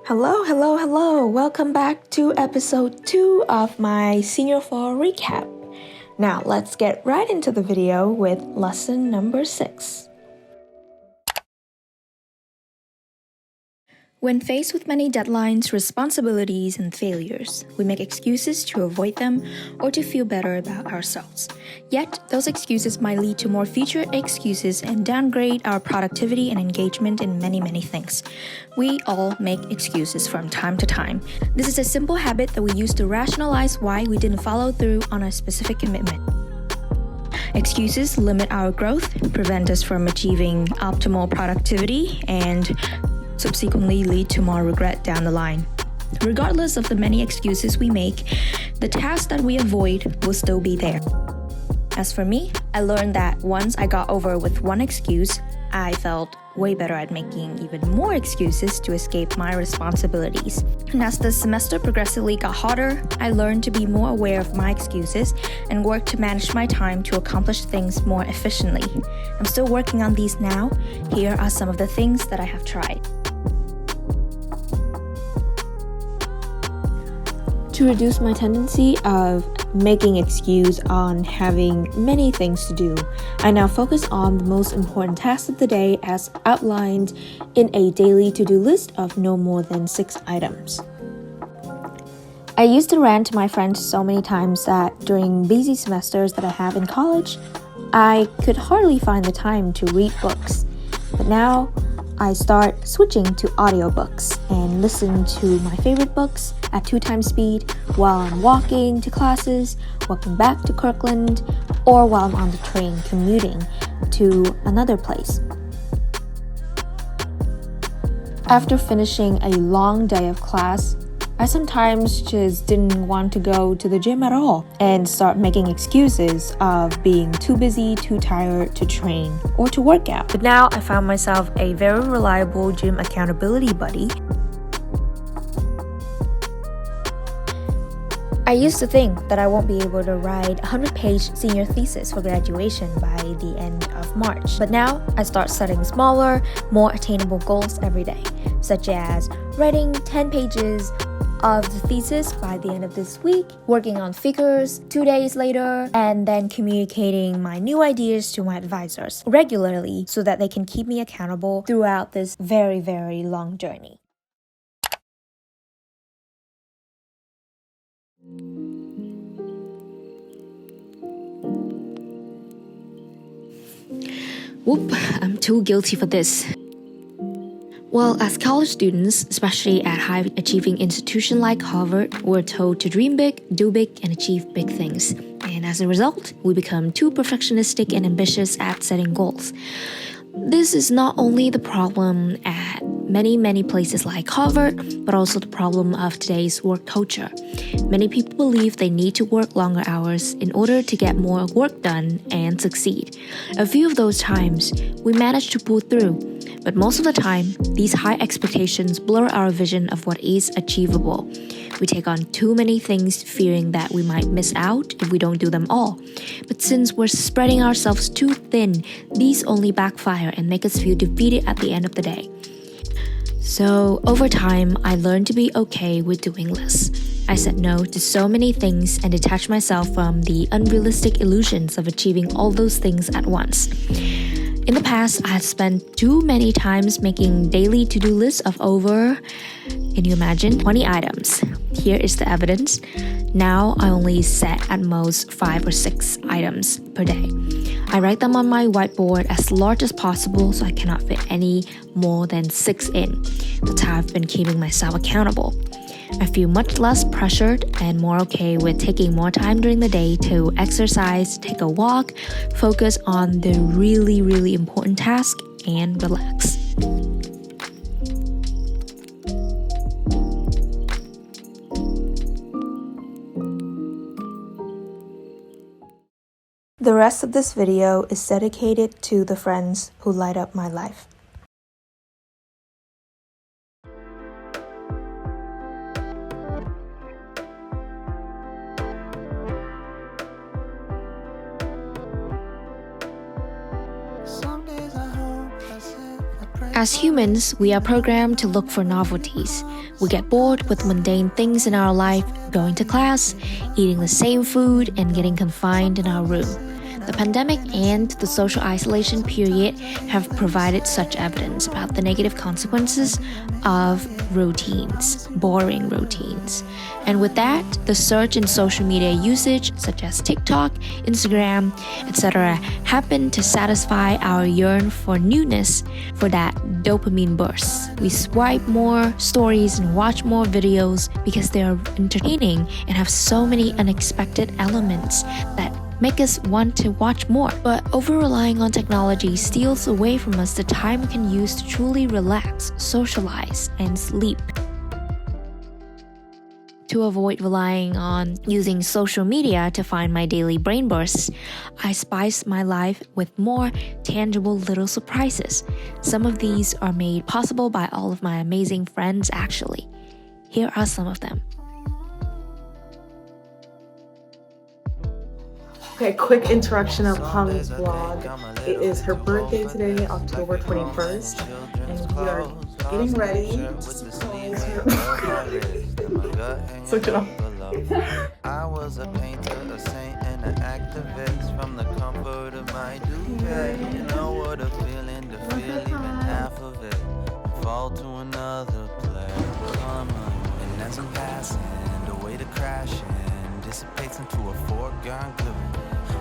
Hello, hello, hello. Welcome back to episode 2 of my senior fall recap. Now, let's get right into the video with lesson number 6. When faced with many deadlines, responsibilities, and failures, we make excuses to avoid them or to feel better about ourselves. Yet, those excuses might lead to more future excuses and downgrade our productivity and engagement in many things. We all make excuses from time to time. This is a simple habit that we use to rationalize why we didn't follow through on a specific commitment. Excuses limit our growth, prevent us from achieving optimal productivity, and subsequently lead to more regret down the line. Regardless of the many excuses we make, the task that we avoid will still be there. As for me, I learned that once I got over with one excuse, I felt way better at making even more excuses to escape my responsibilities. And as the semester progressively got harder, I learned to be more aware of my excuses and work to manage my time to accomplish things more efficiently. I'm still working on these now. Here are some of the things that I have tried. To reduce my tendency of making excuse on having many things to do, I now focus on the most important tasks of the day as outlined in a daily to-do list of no more than 6 items. I used to rant to my friends so many times that during busy semesters that I have in college, I could hardly find the time to read books. But now, I start switching to audiobooks and listen to my favorite books at 2 times speed while I'm walking to classes, walking back to Kirkland, or while I'm on the train commuting to another place. After finishing a long day of class, I sometimes just didn't want to go to the gym at all and start making excuses of being too busy, too tired to train or to work out. But now I found myself a very reliable gym accountability buddy. I used to think that I won't be able to write a 100-page senior thesis for graduation by the end of March. But now I start setting smaller, more attainable goals every day, such as writing 10 pages of the thesis by the end of this week, working on figures 2 days later, and then communicating my new ideas to my advisors regularly so that they can keep me accountable throughout this very long journey. Whoop, I'm too guilty for this. Well, as college students, especially at high-achieving institutions like Harvard, we're told to dream big, do big, and achieve big things. And as a result, we become too perfectionistic and ambitious at setting goals. This is not only the problem at many places like Harvard, but also the problem of today's work culture. Many people believe they need to work longer hours in order to get more work done and succeed. A few of those times, we manage to pull through, but most of the time, these high expectations blur our vision of what is achievable. We take on too many things fearing that we might miss out if we don't do them all. But since we're spreading ourselves too thin, these only backfire and make us feel defeated at the end of the day. So, over time, I learned to be okay with doing less. I said no to so many things and detached myself from the unrealistic illusions of achieving all those things at once. In the past, I had spent too many times making daily to-do lists of over, can you imagine, 20 items. Here is the evidence. Now I only set at most 5 or 6 items per day. I write them on my whiteboard as large as possible so I cannot fit any more than 6 in. That's how I've been keeping myself accountable. I feel much less pressured and more okay with taking more time during the day to exercise, take a walk, focus on the really important task, and relax. The rest of this video is dedicated to the friends who light up my life. As humans, we are programmed to look for novelties. We get bored with mundane things in our life, going to class, eating the same food, and getting confined in our room. The pandemic and the social isolation period have provided such evidence about the negative consequences of routines, boring routines. And with that, the surge in social media usage, such as TikTok, Instagram, etc., happen to satisfy our yearn for newness, for that dopamine burst. We swipe more stories and watch more videos because they are entertaining and have so many unexpected elements that make us want to watch more. But over-relying on technology steals away from us the time we can use to truly relax, socialize, and sleep. To avoid relying on using social media to find my daily brain bursts, I spice my life with more tangible little surprises. Some of these are made possible by all of my amazing friends actually. Here are some of them. Okay, quick introduction of Hung's vlog. It is her birthday today, October 21st, and we are getting ready to surprise her. Switch it off. I was a painter, a saint, and an activist from the comfort of my duvet. You know what a feeling to feel even half of it and fall to another place. Come on, and as I'm passing, the way to crashing dissipates into a foregone gloom.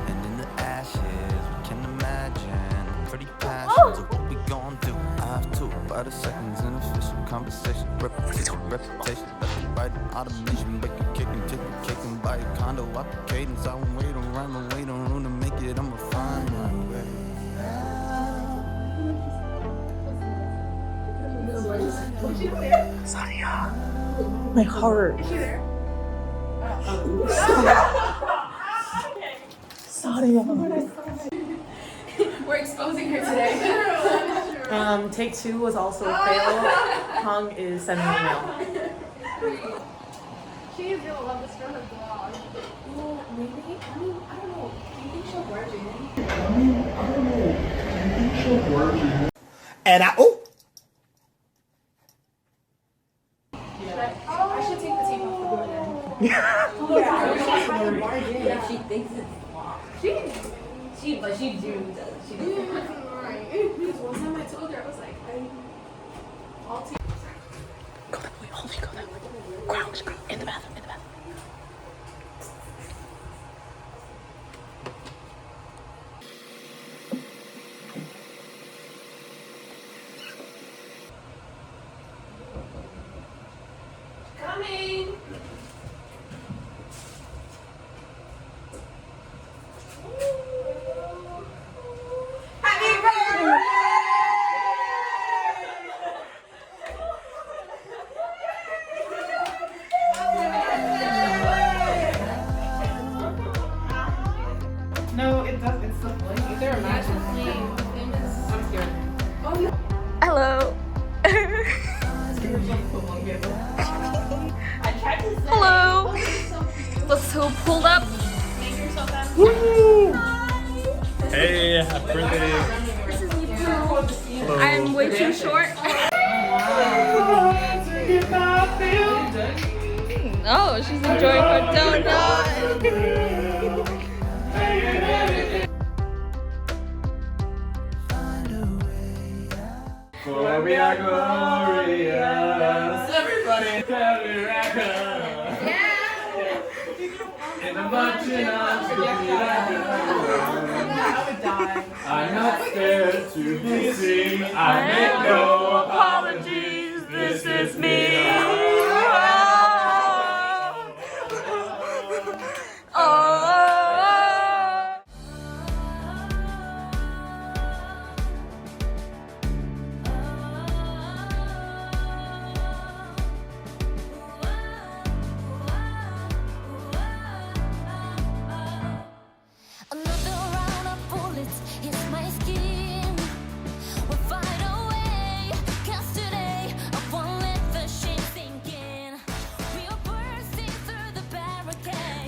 And in the ashes, we can imagine pretty passions of what we gon' do. I have to by the seconds in official conversation, reputation, left and right, automation, break it, kicking, tipping, kicking by a condo, up the cadence. I won't wait on rhyme, I wait on room to make it. I'ma find my way. Sadia, my heart. Sadia. We're exposing her today. Take 2 was also a fail. Hung is sending me mail. She is gonna love this for her vlog. Well, maybe. I don't know. Do you think she'll wear jeans? I don't know. Do you think she'll wear jeans? And I I should take the tape off the door then. Yeah, she thinks it's locked. But she do does. She doesn't. Right. Because one time I told her, I was like, I'll take. Go that way, Holly, go that way. Crouch, in the bathroom, in the bathroom. Coming. Happy birthday! No, it does. It's the flame. Is there a match? I'm scared. Hello. Hello. Let's who pulled up. Hey, happy birthday. I'm way too short. Oh, she's enjoying her donut. For we are glorious. Everybody, in the marching on to I'm not scared to be seen. I make no apologies. This is me.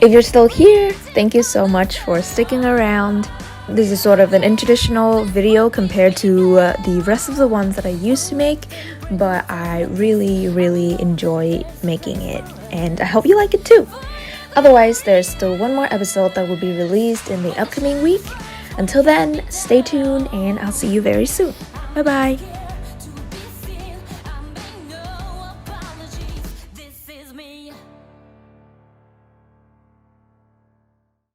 If you're still here, thank you so much for sticking around. This is sort of an untraditional video compared to the rest of the ones that I used to make, but I really enjoy making it, and I hope you like it too. Otherwise, there's still one more episode that will be released in the upcoming week. Until then, stay tuned and I'll see you very soon. Bye bye!